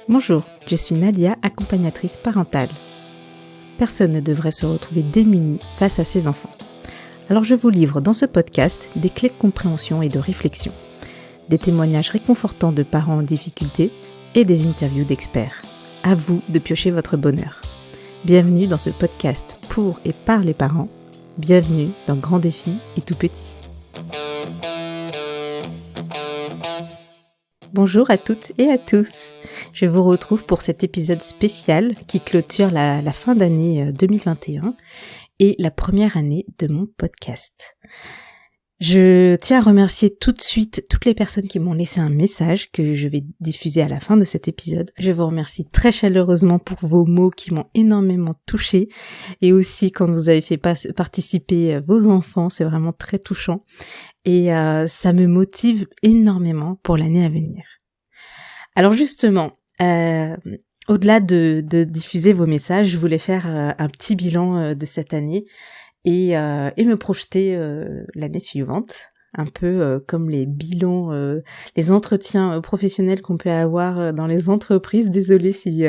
Bonjour, je suis Nadia, accompagnatrice parentale. Personne ne devrait se retrouver démuni face à ses enfants. Alors je vous livre dans ce podcast des clés de compréhension et de réflexion, des témoignages réconfortants de parents en difficulté et des interviews d'experts. À vous de piocher votre bonheur. Bienvenue dans ce podcast pour et par les parents. Bienvenue dans Grands Défis et Tout Petits. Bonjour à toutes et à tous. Je vous retrouve pour cet épisode spécial qui clôture la fin d'année 2021 et la première année de mon podcast. Je tiens à remercier tout de suite toutes les personnes qui m'ont laissé un message que je vais diffuser à la fin de cet épisode. Je vous remercie très chaleureusement pour vos mots qui m'ont énormément touchée et aussi quand vous avez fait participer vos enfants, c'est vraiment très touchant et ça me motive énormément pour l'année à venir. Alors justement, au-delà de diffuser vos messages, je voulais faire un petit bilan de cette année et me projeter l'année suivante, un peu comme les bilans, les entretiens professionnels qu'on peut avoir dans les entreprises. Désolée si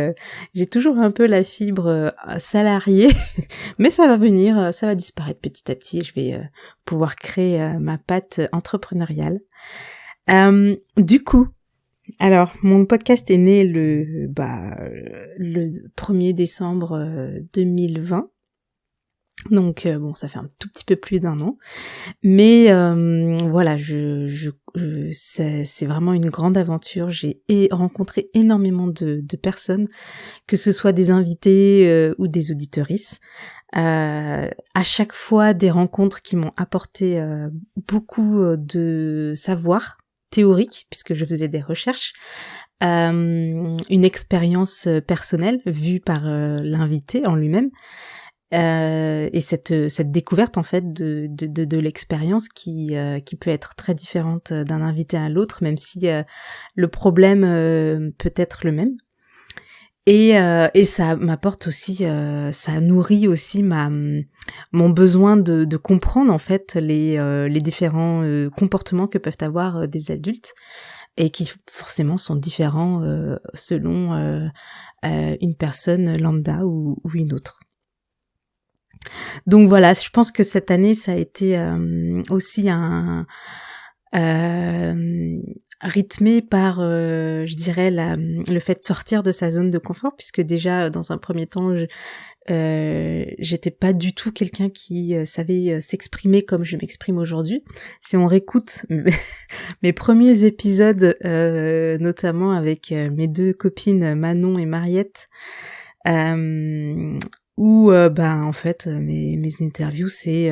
j'ai toujours un peu la fibre salariée, mais ça va venir, ça va disparaître petit à petit et je vais pouvoir créer ma patte entrepreneuriale. Du coup, alors, mon podcast est né le 1er décembre 2020. Donc bon, ça fait un tout petit peu plus d'un an. Mais voilà, c'est vraiment une grande aventure. J'ai rencontré énormément de personnes, que ce soit des invités ou des auditrices. À chaque fois, des rencontres qui m'ont apporté beaucoup de savoir théorique, puisque je faisais des recherches, une expérience personnelle vue par l'invité en lui-même, et cette découverte en fait de l'expérience qui peut être très différente d'un invité à l'autre, même si le problème peut être le même. Et ça m'apporte aussi, ça nourrit aussi mon besoin de comprendre en fait les différents comportements que peuvent avoir des adultes et qui forcément sont différents selon une personne lambda ou une autre. Donc voilà, je pense que cette année ça a été aussi rythmé par, je dirais, le fait de sortir de sa zone de confort, puisque déjà dans un premier temps, j'étais pas du tout quelqu'un qui savait s'exprimer comme je m'exprime aujourd'hui. Si on réécoute mes premiers épisodes, notamment avec mes deux copines Manon et Mariette, où en fait mes interviews c'est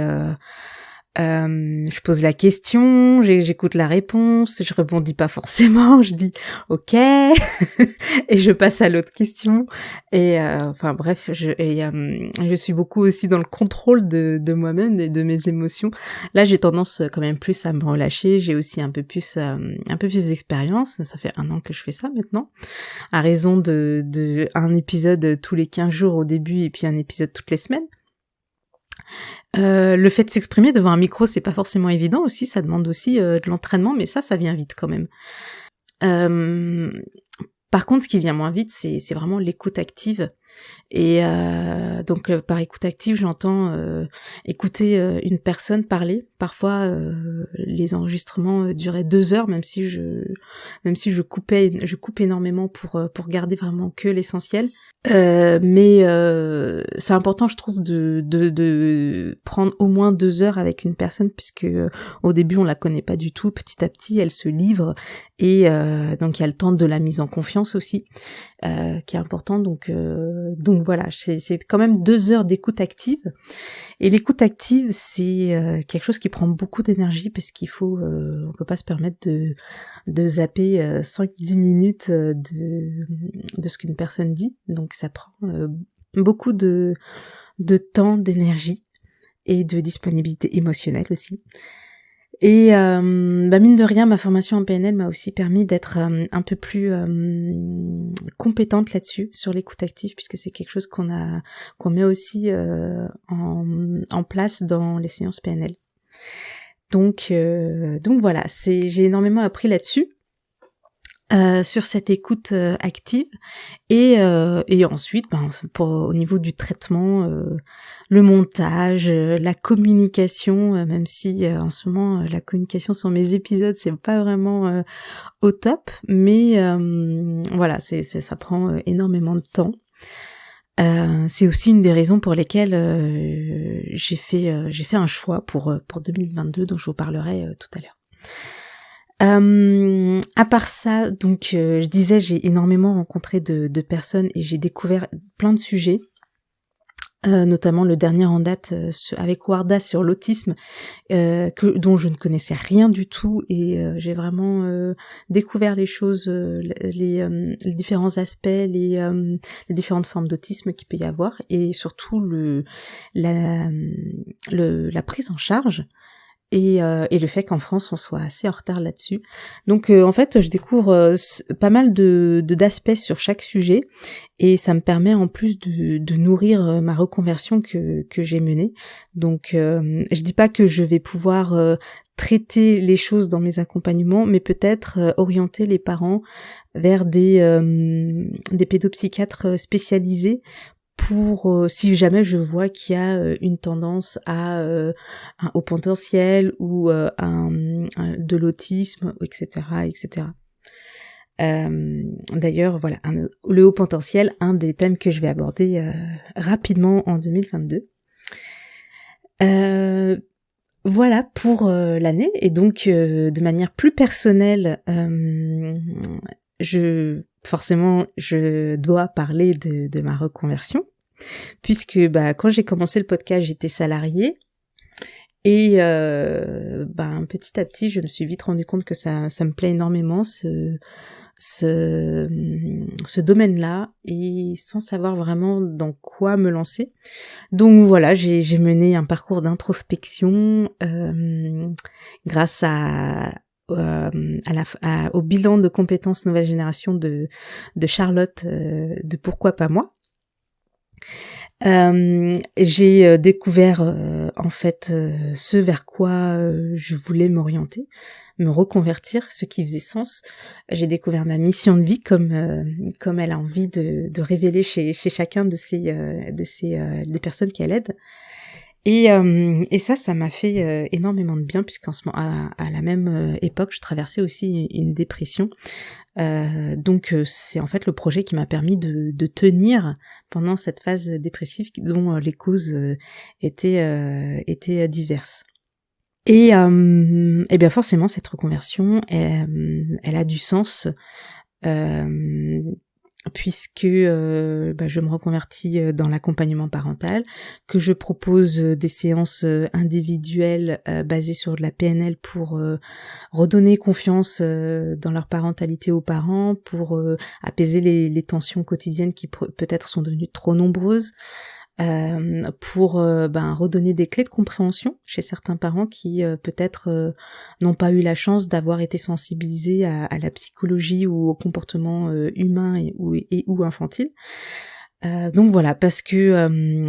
je pose la question, j'écoute la réponse, je rebondis pas forcément, je dis ok et je passe à l'autre question et enfin bref, je suis beaucoup aussi dans le contrôle de moi-même et de mes émotions. Là, j'ai tendance quand même plus à me relâcher, j'ai aussi un peu plus d'expérience, ça fait 1 an que je fais ça maintenant, à raison de un épisode tous les 15 jours au début et puis un épisode toutes les semaines. Le fait de s'exprimer devant un micro, c'est pas forcément évident aussi, ça demande aussi de l'entraînement, mais ça vient vite quand même. Par contre, ce qui vient moins vite, c'est vraiment l'écoute active. Et donc par écoute active, j'entends écouter une personne parler. Parfois, les enregistrements duraient 2 heures, même si je coupe énormément pour garder vraiment que l'essentiel. Mais c'est important, je trouve, de prendre au moins 2 heures avec une personne, puisque au début on la connaît pas du tout. Petit à petit, elle se livre et donc il y a le temps de la mise en confiance aussi, qui est important. Donc voilà, c'est quand même 2 heures d'écoute active. Et l'écoute active, c'est quelque chose qui prend beaucoup d'énergie, parce qu'il faut, on peut pas se permettre de zapper 5-10 minutes de ce qu'une personne dit. Donc ça prend beaucoup de temps, d'énergie et de disponibilité émotionnelle aussi. Et mine de rien, ma formation en PNL m'a aussi permis d'être un peu plus compétente là-dessus, sur l'écoute active, puisque c'est quelque chose qu'on met aussi en place dans les séances PNL. Donc voilà, j'ai énormément appris là-dessus. sur cette écoute active et ensuite au niveau du traitement, le montage, la communication, même si en ce moment la communication sur mes épisodes c'est pas vraiment au top, mais voilà, ça prend énormément de temps. C'est aussi une des raisons pour lesquelles j'ai fait un choix pour 2022 dont je vous parlerai tout à l'heure. À part ça, donc je disais, j'ai énormément rencontré de personnes et j'ai découvert plein de sujets, notamment le dernier en date avec Warda sur l'autisme, dont je ne connaissais rien du tout, et j'ai vraiment découvert les choses, les différents aspects, les différentes formes d'autisme qu'il peut y avoir, et surtout la prise en charge. Et le fait qu'en France on soit assez en retard là-dessus. Donc en fait je découvre pas mal d'aspects sur chaque sujet, et ça me permet en plus de nourrir ma reconversion que j'ai menée. Donc je dis pas que je vais pouvoir traiter les choses dans mes accompagnements, mais peut-être orienter les parents vers des pédopsychiatres spécialisés, pour si jamais je vois qu'il y a une tendance à un haut potentiel ou de l'autisme, etc., etc. D'ailleurs, voilà, le haut potentiel, un des thèmes que je vais aborder rapidement en 2022. Voilà pour l'année, et donc de manière plus personnelle, je dois parler de ma reconversion, puisque quand j'ai commencé le podcast, j'étais salariée, et petit à petit, je me suis vite rendu compte que ça me plaît énormément, ce domaine-là, et sans savoir vraiment dans quoi me lancer. Donc voilà, j'ai mené un parcours d'introspection grâce au bilan de compétences nouvelle génération de Charlotte de Pourquoi pas moi. J'ai découvert en fait ce vers quoi je voulais m'orienter, me reconvertir, ce qui faisait sens. J'ai découvert ma mission de vie comme elle a envie de révéler chez chacun des personnes qu'elle aide. Et ça m'a fait énormément de bien, puisqu'en ce moment, à la même époque, je traversais aussi une dépression. Donc c'est en fait le projet qui m'a permis de tenir pendant cette phase dépressive dont les causes étaient diverses. Et bien forcément cette reconversion, elle a du sens, puisque je me reconvertis dans l'accompagnement parental, que je propose des séances individuelles basées sur de la PNL pour redonner confiance dans leur parentalité aux parents, pour apaiser les tensions quotidiennes qui peut-être sont devenues trop nombreuses, pour redonner des clés de compréhension chez certains parents qui peut-être n'ont pas eu la chance d'avoir été sensibilisés à la psychologie ou au comportement humain ou infantile. Donc voilà, parce que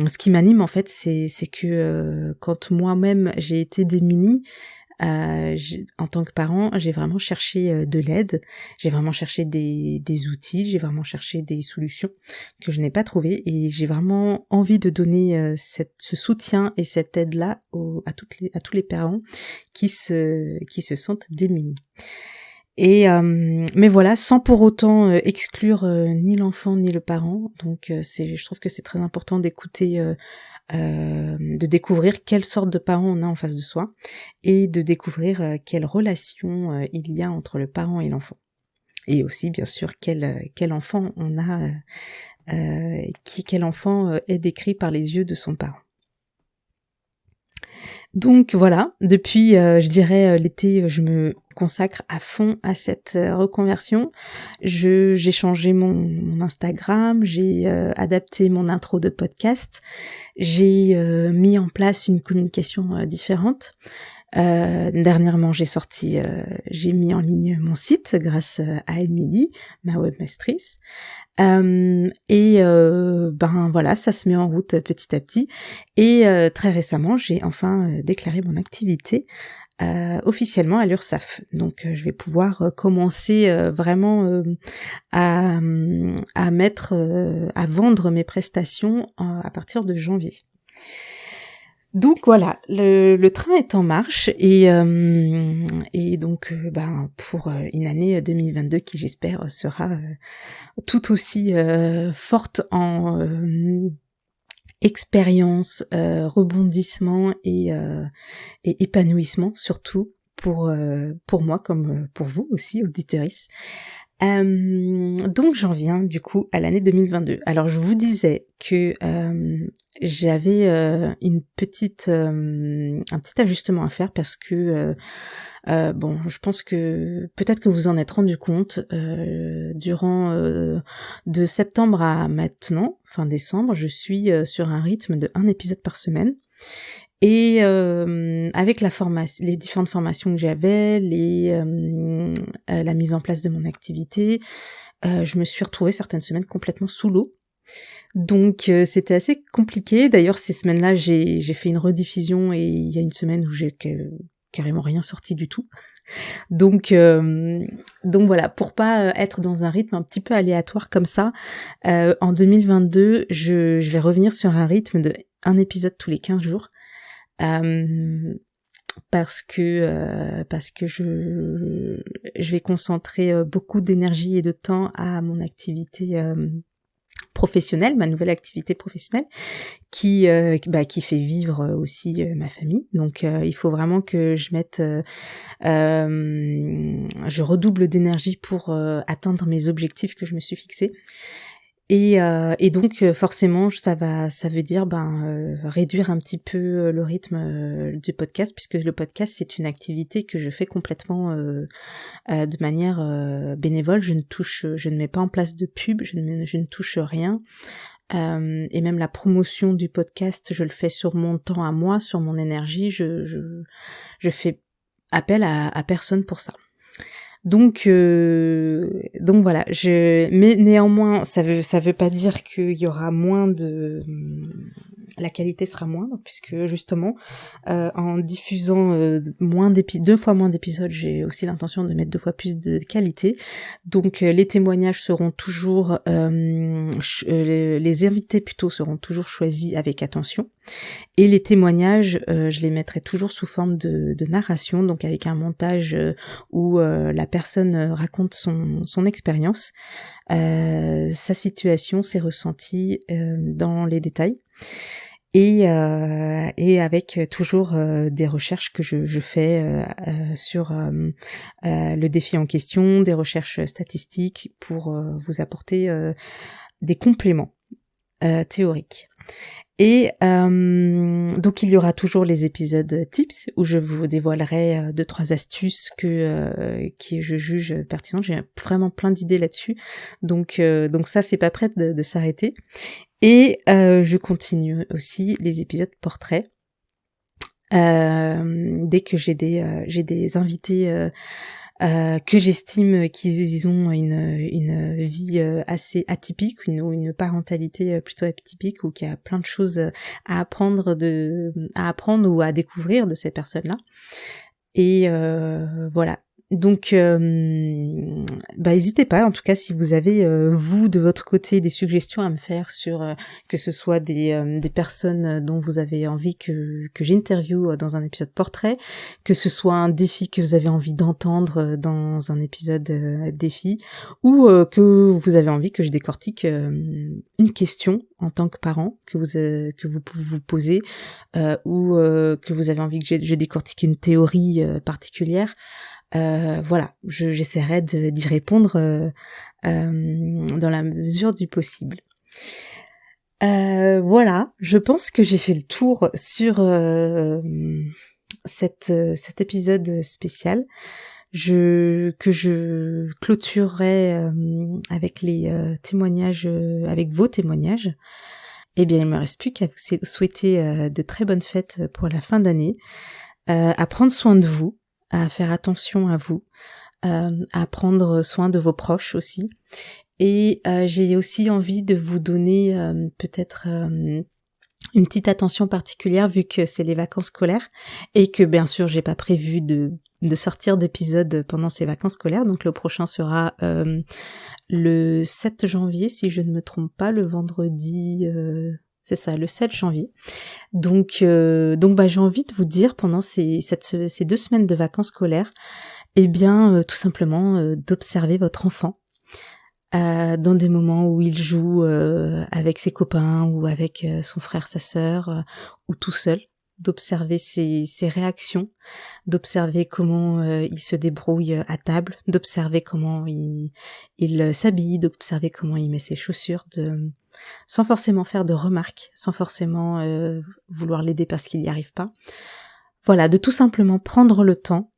ce qui m'anime en fait, c'est que quand moi-même j'ai été démunie, en tant que parent, j'ai vraiment cherché de l'aide, j'ai vraiment cherché des outils, j'ai vraiment cherché des solutions que je n'ai pas trouvées, et j'ai vraiment envie de donner ce soutien et cette aide-là à tous les parents qui se sentent démunis. Et mais voilà, sans pour autant exclure ni l'enfant ni le parent. Donc je trouve que c'est très important d'écouter, de découvrir quelle sorte de parent on a en face de soi, et de découvrir quelle relation il y a entre le parent et l'enfant, et aussi bien sûr quel enfant on a, quel enfant est décrit par les yeux de son parent. Donc voilà, depuis je dirais l'été, je me consacre à fond à cette reconversion. J'ai changé mon Instagram, j'ai adapté mon intro de podcast, j'ai mis en place une communication différente. Dernièrement, j'ai mis en ligne mon site grâce à Émilie, ma webmastrice. Et voilà, ça se met en route petit à petit, et très récemment j'ai enfin déclaré mon activité officiellement à l'URSSAF. Donc je vais pouvoir commencer vraiment à vendre mes prestations à partir de janvier. Donc voilà, le train est en marche et donc pour une année 2022 qui j'espère sera tout aussi forte en expérience, rebondissement et épanouissement, surtout pour moi comme pour vous aussi, auditeuristes. Donc j'en viens du coup à l'année 2022. Alors je vous disais que j'avais un petit ajustement à faire parce que je pense que peut-être que vous en êtes rendu compte durant de septembre à maintenant, fin décembre, je suis sur un rythme de 1 épisode par semaine. Et avec les différentes formations que j'avais, la mise en place de mon activité, je me suis retrouvée certaines semaines complètement sous l'eau. Donc c'était assez compliqué. D'ailleurs ces semaines-là, j'ai fait une rediffusion et il y a une semaine où j'ai carrément rien sorti du tout. Donc voilà, pour pas être dans un rythme un petit peu aléatoire comme ça, en 2022, je vais revenir sur un rythme de 1 épisode tous les 15 jours. Parce que je vais concentrer beaucoup d'énergie et de temps à mon activité professionnelle, ma nouvelle activité professionnelle, qui fait vivre aussi ma famille. Donc il faut vraiment que je redouble d'énergie pour atteindre mes objectifs que je me suis fixés. Et donc forcément ça veut dire réduire un petit peu le rythme du podcast, puisque le podcast c'est une activité que je fais complètement de manière bénévole. Je ne mets pas en place de pub, je ne touche rien. Et même la promotion du podcast, je le fais sur mon temps à moi, sur mon énergie. Je fais appel à personne pour ça. Donc voilà, mais néanmoins, ça veut pas dire qu'il y aura la qualité sera moindre, puisque justement, en diffusant 2 fois moins d'épisodes, j'ai aussi l'intention de mettre 2 fois plus de qualité. Donc les témoignages seront toujours, les invités plutôt seront toujours choisis avec attention. Et les témoignages, je les mettrai toujours sous forme de narration, donc avec un montage où la personne raconte son expérience, sa situation, ses ressentis dans les détails. Et avec toujours des recherches que je fais sur le défi en question, des recherches statistiques pour vous apporter des compléments théoriques. Et donc il y aura toujours les épisodes tips où je vous dévoilerai 2-3 astuces qui je juge pertinentes. J'ai vraiment plein d'idées là-dessus, donc ça c'est pas prêt de s'arrêter. Et je continue aussi les épisodes portraits dès que j'ai des invités que j'estime qu'ils ont une vie assez atypique, une parentalité plutôt atypique, ou qu'il y a plein de choses à apprendre ou à découvrir de ces personnes-là. Et voilà. Donc n'hésitez pas, en tout cas, si vous avez vous de votre côté des suggestions à me faire sur que ce soit des personnes dont vous avez envie que j'interviewe dans un épisode portrait, que ce soit un défi que vous avez envie d'entendre dans un épisode défi, ou que vous avez envie que je décortique une question en tant que parent que vous pouvez vous poser, ou que vous avez envie que je décortique une théorie particulière. Voilà, j'essaierai d'y répondre dans la mesure du possible. Voilà, je pense que j'ai fait le tour sur cet épisode spécial que je clôturerai avec les témoignages, avec vos témoignages. Eh bien, il me reste plus qu'à vous souhaiter de très bonnes fêtes pour la fin d'année, à prendre soin de vous, à faire attention à vous, à prendre soin de vos proches aussi. Et j'ai aussi envie de vous donner peut-être une petite attention particulière vu que c'est les vacances scolaires et que bien sûr j'ai pas prévu de sortir d'épisode pendant ces vacances scolaires. Donc le prochain sera le 7 janvier si je ne me trompe pas, le vendredi, c'est ça, le 7 janvier. Donc j'ai envie de vous dire pendant ces 2 semaines de vacances scolaires, eh bien tout simplement d'observer votre enfant. Dans des moments où il joue avec ses copains ou avec son frère, sa sœur, ou tout seul, d'observer ses réactions, d'observer comment il se débrouille à table, d'observer comment il s'habille, d'observer comment il met ses chaussures, sans forcément faire de remarques, sans forcément vouloir l'aider parce qu'il n'y arrive pas. Voilà, de tout simplement prendre le temps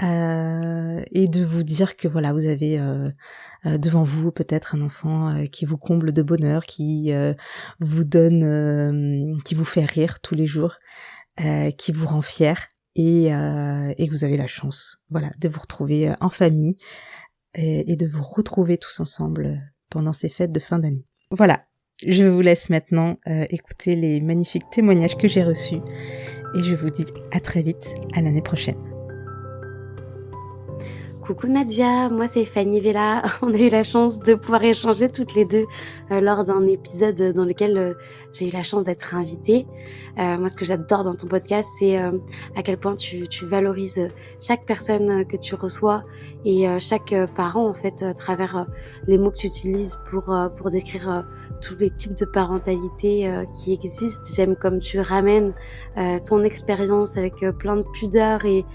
et de vous dire que voilà, vous avez devant vous peut-être un enfant qui vous comble de bonheur, qui vous donne, qui vous fait rire tous les jours, qui vous rend fier et que vous avez la chance, voilà, de vous retrouver en famille et de vous retrouver tous ensemble pendant ces fêtes de fin d'année. Voilà, je vous laisse maintenant écouter les magnifiques témoignages que j'ai reçus et je vous dis à très vite, à l'année prochaine. Coucou Nadia, moi c'est Fanny Vella. On a eu la chance de pouvoir échanger toutes les deux lors d'un épisode dans lequel j'ai eu la chance d'être invitée. Moi ce que j'adore dans ton podcast, c'est à quel point tu valorises chaque personne que tu reçois et chaque parent en fait à travers les mots que tu utilises pour décrire tous les types de parentalité qui existent. J'aime comme tu ramènes ton expérience avec plein de pudeur et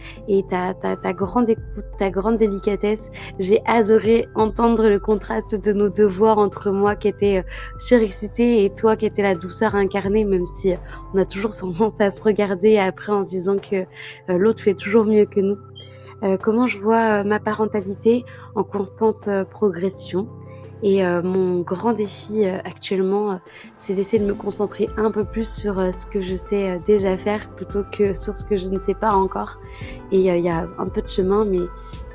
ta grande écoute, ta grande délicatesse. J'ai adoré entendre le contraste de nos deux voix entre moi qui était surexcitée et toi qui était la douceur incarnée, même si on a toujours tendance à se regarder après en se disant que l'autre fait toujours mieux que nous. Comment je vois ma parentalité en constante progression. Et mon grand défi actuellement, c'est d'essayer de me concentrer un peu plus sur ce que je sais déjà faire plutôt que sur ce que je ne sais pas encore. Et il y a un peu de chemin, mais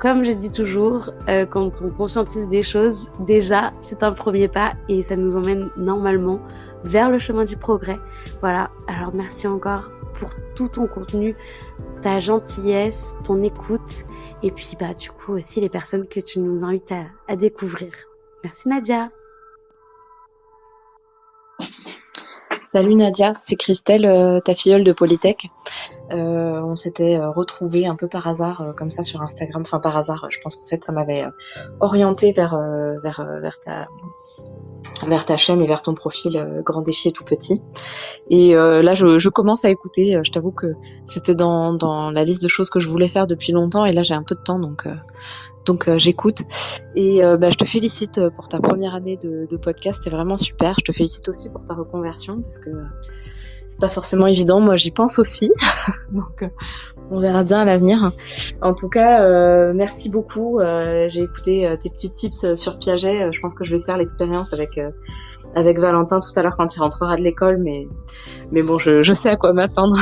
comme je dis toujours, quand on conscientise des choses, déjà, c'est un premier pas et ça nous emmène normalement vers le chemin du progrès. Voilà, alors merci encore pour tout ton contenu, ta gentillesse, ton écoute et puis du coup aussi les personnes que tu nous invites à découvrir. Merci Nadia. Salut Nadia, c'est Christelle, ta filleule de Polytech. On s'était retrouvés un peu par hasard comme ça sur Instagram. Enfin par hasard, je pense qu'en fait ça m'avait orientée vers ta chaîne et vers ton profil Grand Défi et Tout Petit. Et là je commence à écouter. Je t'avoue que c'était dans la liste de choses que je voulais faire depuis longtemps et là j'ai un peu de temps donc j'écoute et je te félicite pour ta première année de podcast, c'est vraiment super. Je te félicite aussi pour ta reconversion parce que c'est pas forcément évident, moi j'y pense aussi donc on verra bien à l'avenir. En tout cas merci beaucoup, j'ai écouté tes petits tips sur Piaget, je pense que je vais faire l'expérience avec Valentin tout à l'heure quand il rentrera de l'école, mais bon je sais à quoi m'attendre.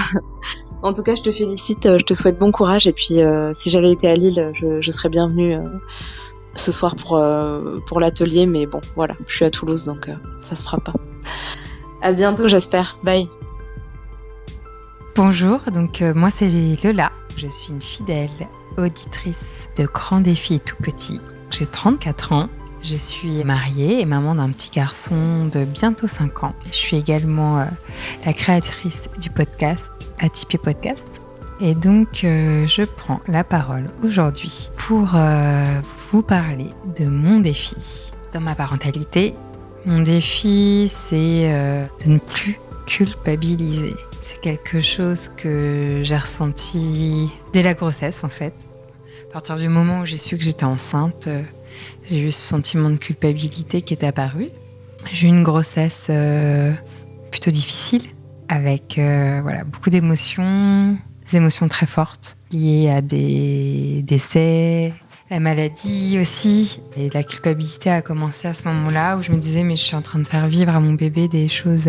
En tout cas, je te félicite, je te souhaite bon courage et puis si j'avais été à Lille, je serais bienvenue ce soir pour l'atelier, mais bon, voilà, je suis à Toulouse donc ça se fera pas. À bientôt, j'espère. Bye. Bonjour, donc moi c'est Lola, je suis une fidèle auditrice de Grand Défi et Tout Petit. J'ai 34 ans. Je suis mariée et maman d'un petit garçon de bientôt 5 ans. Je suis également la créatrice du podcast Atypé Podcast. Et donc, je prends la parole aujourd'hui pour vous parler de mon défi dans ma parentalité. Mon défi, c'est de ne plus culpabiliser. C'est quelque chose que j'ai ressenti dès la grossesse, en fait. À partir du moment où j'ai su que j'étais enceinte, j'ai eu ce sentiment de culpabilité qui est apparu. J'ai eu une grossesse plutôt difficile, avec beaucoup d'émotions, des émotions très fortes, liées à des décès, la maladie aussi. Et la culpabilité a commencé à ce moment-là, où je me disais, mais je suis en train de faire vivre à mon bébé des choses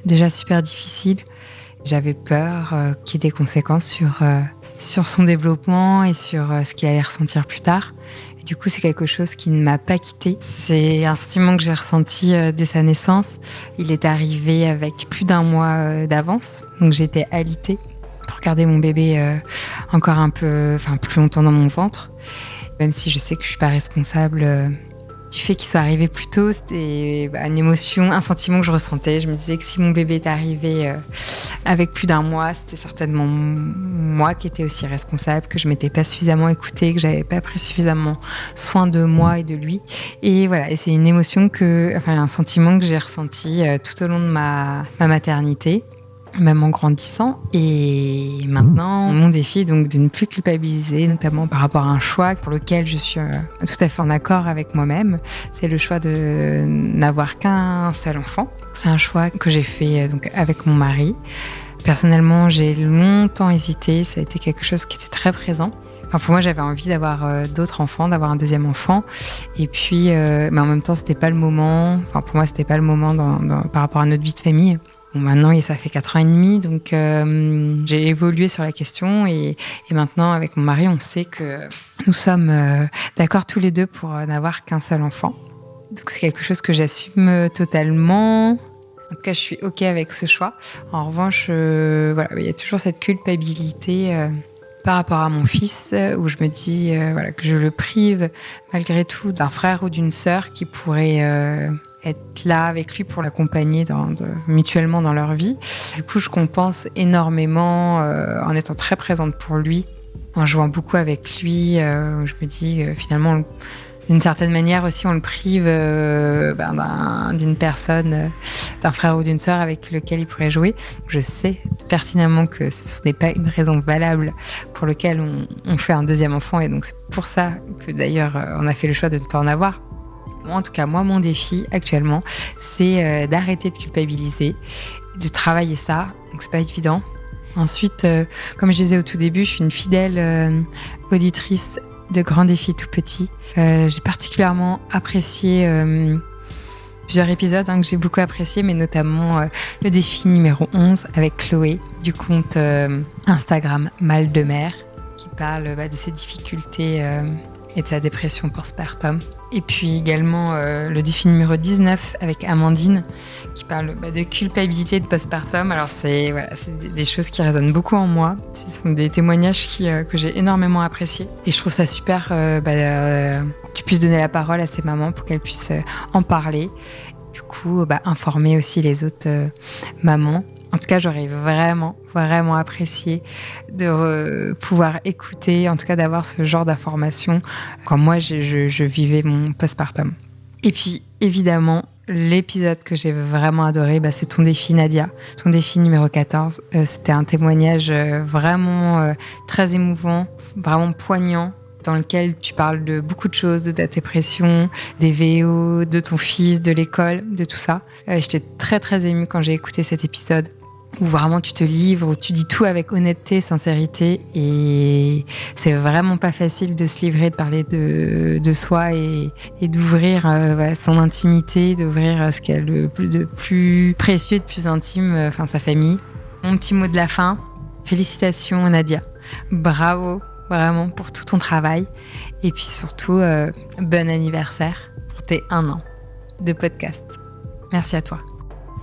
déjà super difficiles. J'avais peur qu'il y ait des conséquences sur son développement et sur ce qu'il allait ressentir plus tard. Et du coup, c'est quelque chose qui ne m'a pas quittée. C'est un sentiment que j'ai ressenti dès sa naissance. Il est arrivé avec plus d'1 mois d'avance, donc j'étais alitée pour garder mon bébé encore plus longtemps dans mon ventre. Même si je sais que je suis pas responsable du fait qu'il soit arrivé plus tôt, c'était une émotion, un sentiment que je ressentais. Je me disais que si mon bébé était arrivé avec plus d'1 mois, c'était certainement moi qui étais aussi responsable, que je m'étais pas suffisamment écoutée, que j'avais pas pris suffisamment soin de moi et de lui. Et voilà, et c'est une émotion un sentiment que j'ai ressenti tout au long de ma maternité, même en grandissant. Et maintenant, mon défi est donc de ne plus culpabiliser, notamment par rapport à un choix pour lequel je suis tout à fait en accord avec moi-même. C'est le choix de n'avoir qu'un seul enfant. C'est un choix que j'ai fait donc avec mon mari. Personnellement, j'ai longtemps hésité. Ça a été quelque chose qui était très présent. Pour moi, j'avais envie d'avoir d'autres enfants, d'avoir un deuxième enfant. Et puis, mais en même temps, c'était pas le moment. Pour moi, c'était pas le moment par rapport à notre vie de famille. Bon, maintenant, ça fait 4 ans et demi, donc j'ai évolué sur la question et maintenant, avec mon mari, on sait que nous sommes d'accord tous les deux pour n'avoir qu'un seul enfant. Donc, c'est quelque chose que j'assume totalement. En tout cas, je suis OK avec ce choix. En revanche, il y a toujours cette culpabilité par rapport à mon fils, où je me dis que je le prive malgré tout d'un frère ou d'une sœur qui pourrait être là avec lui pour l'accompagner mutuellement dans leur vie. Du coup, je compense énormément en étant très présente pour lui, en jouant beaucoup avec lui. Je me dis finalement, d'une certaine manière aussi, on le prive d'une personne, d'un frère ou d'une sœur avec lequel il pourrait jouer. Je sais pertinemment que ce n'est pas une raison valable pour laquelle on fait un deuxième enfant, et donc c'est pour ça que d'ailleurs on a fait le choix de ne pas en avoir. En tout cas, moi, mon défi actuellement, c'est d'arrêter de culpabiliser, de travailler ça. Donc, c'est pas évident. Ensuite, comme je disais au tout début, je suis une fidèle auditrice de Grands Défis Tout Petits. J'ai particulièrement apprécié plusieurs épisodes que j'ai beaucoup appréciés, mais notamment le défi numéro 11 avec Chloé du compte Instagram Mal de Mer, qui parle de ses difficultés et de sa dépression postpartum. Et puis également le défi numéro 19 avec Amandine, qui parle de culpabilité de postpartum. Alors c'est des choses qui résonnent beaucoup en moi. Ce sont des témoignages que j'ai énormément appréciés. Et je trouve ça super que tu puisses donner la parole à ces mamans pour qu'elles puissent en parler. Du coup, informer aussi les autres mamans. En tout cas, j'aurais vraiment, vraiment apprécié de pouvoir écouter, en tout cas d'avoir ce genre d'informations quand moi, je vivais mon postpartum. Et puis, évidemment, l'épisode que j'ai vraiment adoré, c'est ton défi, Nadia. Ton défi numéro 14. C'était un témoignage vraiment très émouvant, vraiment poignant, dans lequel tu parles de beaucoup de choses, de ta dépression, des VO, de ton fils, de l'école, de tout ça. J'étais très, très émue quand j'ai écouté cet épisode, où vraiment tu te livres, où tu dis tout avec honnêteté, sincérité, et c'est vraiment pas facile de se livrer, de parler de soi et d'ouvrir son intimité, d'ouvrir ce qu'il y a de plus précieux, de plus intime, sa famille. Mon petit mot de la fin, félicitations Nadia, bravo vraiment pour tout ton travail, et puis surtout bon anniversaire pour tes 1 an de podcast. Merci à toi.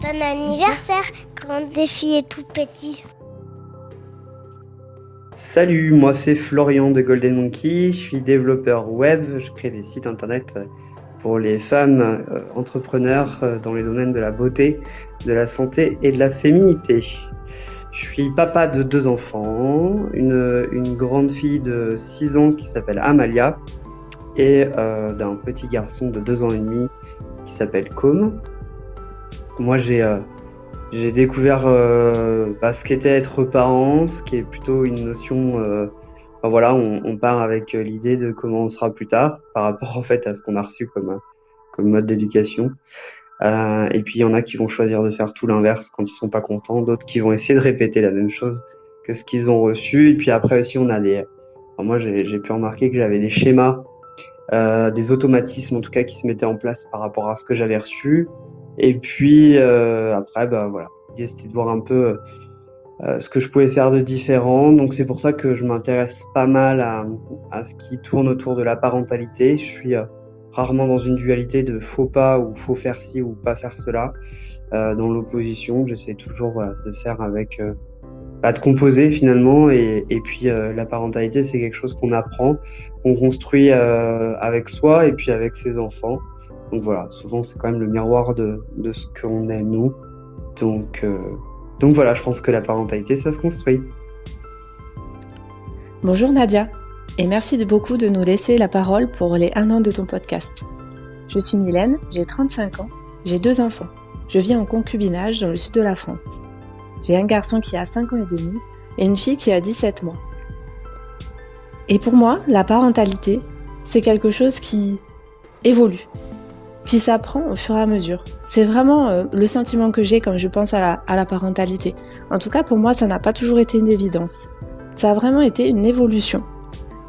Bon anniversaire, Grand Défi et Tout Petit. Salut, moi c'est Florian de Golden Monkey, je suis développeur web, je crée des sites internet pour les femmes entrepreneurs dans les domaines de la beauté, de la santé et de la féminité. Je suis papa de 2 enfants, une grande fille de 6 ans qui s'appelle Amalia et d'un petit garçon de 2 ans et demi qui s'appelle Com. Moi, j'ai découvert ce qu'était être parent, ce qui est plutôt une notion. On part avec l'idée de comment on sera plus tard, par rapport en fait à ce qu'on a reçu comme mode d'éducation. Et puis il y en a qui vont choisir de faire tout l'inverse quand ils sont pas contents, d'autres qui vont essayer de répéter la même chose que ce qu'ils ont reçu. Et puis après aussi, on a moi, j'ai pu remarquer que j'avais des schémas, des automatismes en tout cas qui se mettaient en place par rapport à ce que j'avais reçu. Et puis après, l'idée c'était de voir un peu ce que je pouvais faire de différent. Donc c'est pour ça que je m'intéresse pas mal à ce qui tourne autour de la parentalité. Je suis rarement dans une dualité de faut pas ou faut faire ci ou pas faire cela. Dans l'opposition, j'essaie toujours de faire avec, de composer finalement. Et puis la parentalité, c'est quelque chose qu'on apprend, qu'on construit avec soi et puis avec ses enfants. Donc voilà, souvent c'est quand même le miroir de ce qu'on est nous. Donc voilà, je pense que la parentalité, ça se construit. Bonjour Nadia, et merci beaucoup de nous laisser la parole pour les 1 an de ton podcast. Je suis Mylène, j'ai 35 ans, j'ai 2 enfants. Je vis en concubinage dans le sud de la France. J'ai un garçon qui a 5 ans et demi et une fille qui a 17 mois. Et pour moi, la parentalité, c'est quelque chose qui évolue, qui s'apprend au fur et à mesure. C'est vraiment le sentiment que j'ai quand je pense à la parentalité. En tout cas, pour moi, ça n'a pas toujours été une évidence. Ça a vraiment été une évolution.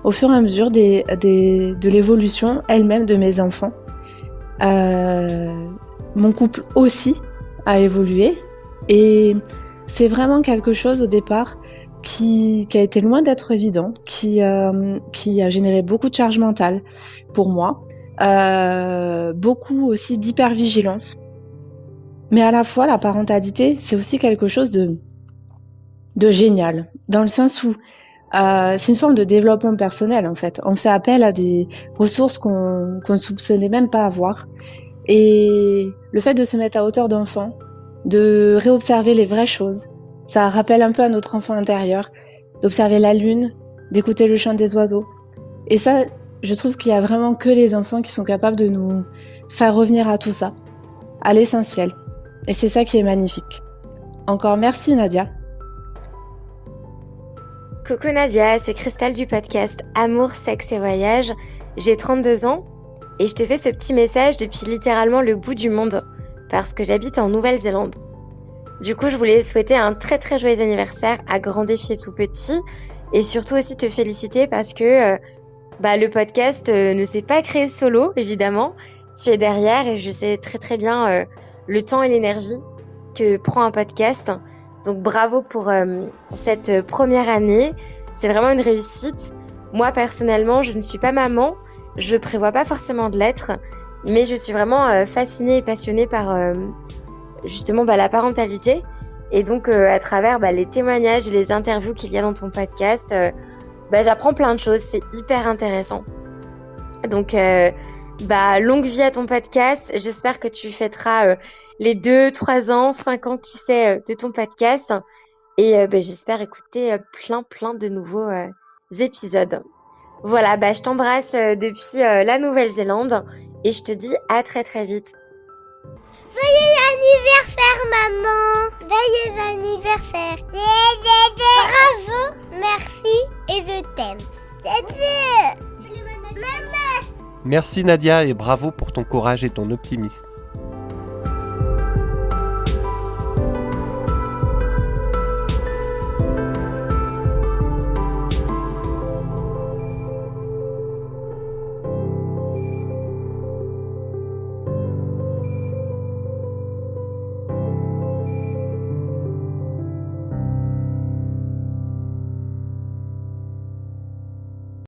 Au fur et à mesure de l'évolution elle-même de mes enfants. Mon couple aussi a évolué. Et c'est vraiment quelque chose au départ qui a été loin d'être évident, qui a généré beaucoup de charge mentale pour moi. Beaucoup aussi d'hypervigilance. Mais à la fois, la parentalité, c'est aussi quelque chose de génial, dans le sens où c'est une forme de développement personnel en fait. On fait appel à des ressources qu'on ne soupçonnait même pas avoir. Et le fait de se mettre à hauteur d'enfant, de réobserver les vraies choses, ça rappelle un peu à notre enfant intérieur, d'observer la lune, d'écouter le chant des oiseaux. Et ça, je trouve qu'il y a vraiment que les enfants qui sont capables de nous faire revenir à tout ça, à l'essentiel. Et c'est ça qui est magnifique. Encore merci Nadia. Coucou Nadia, c'est Christelle du podcast Amour, Sexe et Voyage. J'ai 32 ans et je te fais ce petit message depuis littéralement le bout du monde parce que j'habite en Nouvelle-Zélande. Du coup, je voulais souhaiter un très très joyeux anniversaire à Grand Défi et Tout Petit et surtout aussi te féliciter parce que le podcast ne s'est pas créé solo, évidemment. Tu es derrière et je sais très très bien le temps et l'énergie que prend un podcast. Donc bravo pour cette première année. C'est vraiment une réussite. Moi, personnellement, je ne suis pas maman. Je prévois pas forcément de l'être. Mais je suis vraiment fascinée et passionnée par justement la parentalité. Et donc, à travers les témoignages et les interviews qu'il y a dans ton podcast, j'apprends plein de choses. C'est hyper intéressant. Donc, longue vie à ton podcast. J'espère que tu fêteras les 2, 3 ans, 5 ans, qui sait, de ton podcast. Et j'espère écouter plein de nouveaux épisodes. Voilà, je t'embrasse depuis la Nouvelle-Zélande et je te dis à très très vite. Joyeux anniversaire maman. Joyeux anniversaire. Bravo, merci et je t'aime. Maman. Merci Nadia et bravo pour ton courage et ton optimisme.